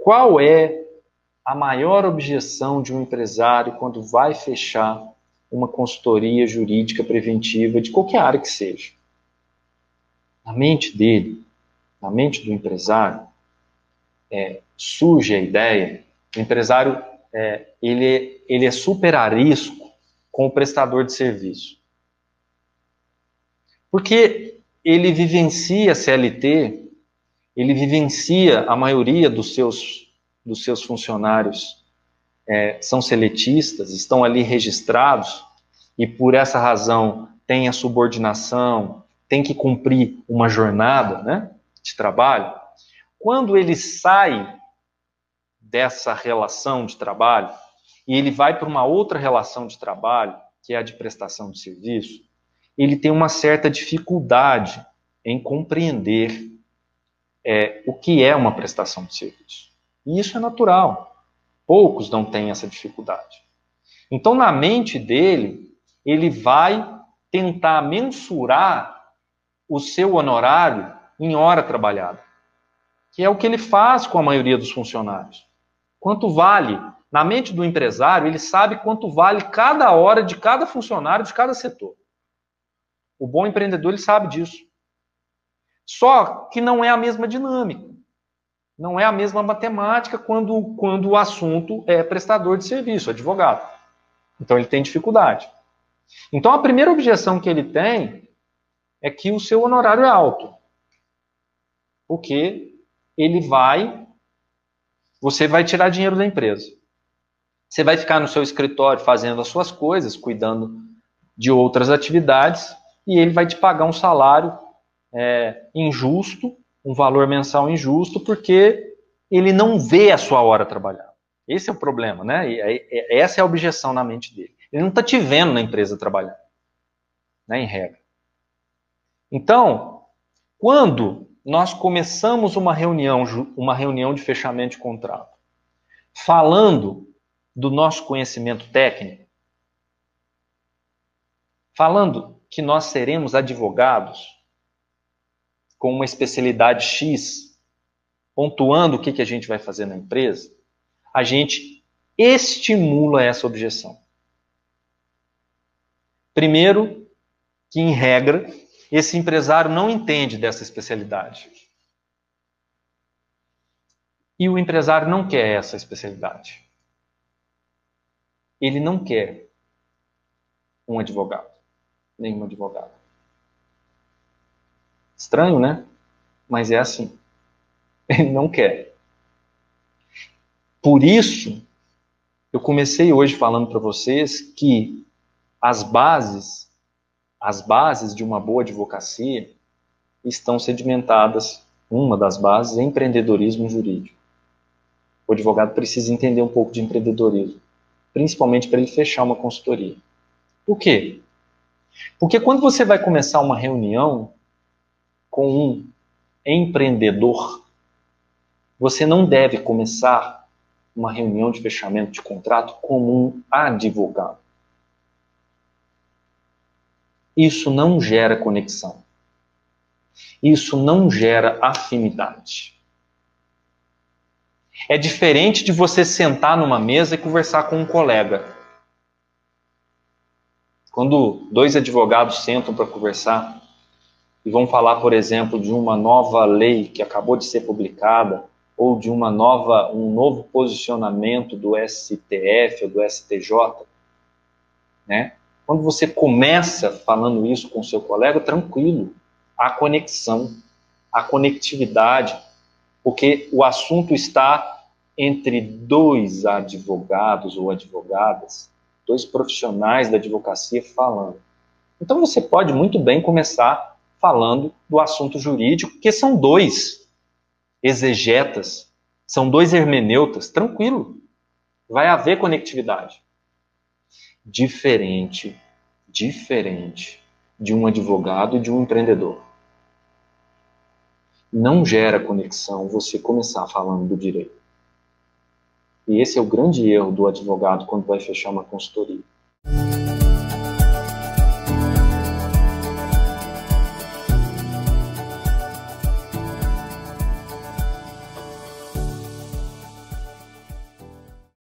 Qual é a maior objeção de um empresário quando vai fechar uma consultoria jurídica preventiva de qualquer área que seja? Na mente dele, na mente do empresário, surge a ideia, o empresário ele é super arisco com o prestador de serviço. Porque ele vivencia a CLT, ele vivencia a maioria dos seus funcionários são seletistas, estão ali registrados, e por essa razão tem a subordinação, tem que cumprir uma jornada, né, de trabalho. Quando ele sai dessa relação de trabalho e ele vai para uma outra relação de trabalho, que é a de prestação de serviço, ele tem uma certa dificuldade em compreender o que é uma prestação de serviço. E isso é natural. Poucos não têm essa dificuldade. Então, na mente dele, ele vai tentar mensurar o seu honorário em hora trabalhada, que é o que ele faz com a maioria dos funcionários. Quanto vale? Na mente do empresário, ele sabe quanto vale cada hora de cada funcionário de cada setor. O bom empreendedor, ele sabe disso. Só que não é a mesma dinâmica. Não é a mesma matemática quando o assunto é prestador de serviço, advogado. Então, ele tem dificuldade. Então, a primeira objeção que ele tem é que o seu honorário é alto. Porque você vai tirar dinheiro da empresa. Você vai ficar no seu escritório fazendo as suas coisas, cuidando de outras atividades, e ele vai te pagar um salário injusto, um valor mensal injusto, porque ele não vê a sua hora trabalhar. Esse é o problema, né? Essa é a objeção na mente dele. Ele não está te vendo na empresa trabalhando, né, em regra. Então, quando nós começamos uma reunião de fechamento de contrato, falando do nosso conhecimento técnico, falando que nós seremos advogados com uma especialidade X, pontuando o que a gente vai fazer na empresa, a gente estimula essa objeção. Primeiro, que em regra, esse empresário não entende dessa especialidade. E o empresário não quer essa especialidade. Ele não quer um advogado, nenhum advogado. Estranho, né? Mas é assim. Ele não quer. Por isso, eu comecei hoje falando para vocês que as bases de uma boa advocacia estão sedimentadas, uma das bases é empreendedorismo jurídico. O advogado precisa entender um pouco de empreendedorismo, principalmente para ele fechar uma consultoria. Por quê? Porque quando você vai começar uma reunião com um empreendedor, você não deve começar uma reunião de fechamento de contrato como um advogado. Isso não gera conexão. Isso não gera afinidade. É diferente de você sentar numa mesa e conversar com um colega. Quando dois advogados sentam para conversar e vão falar, por exemplo, de uma nova lei que acabou de ser publicada, ou de um novo posicionamento do STF ou do STJ, né? Quando você começa falando isso com o seu colega, tranquilo, há conexão, há conectividade, porque o assunto está entre dois advogados ou advogadas, dois profissionais da advocacia falando. Então você pode muito bem começar falando do assunto jurídico, porque são dois exegetas, são dois hermeneutas, tranquilo, vai haver conectividade. Diferente de um advogado e de um empreendedor. Não gera conexão você começar falando do direito. E esse é o grande erro do advogado quando vai fechar uma consultoria.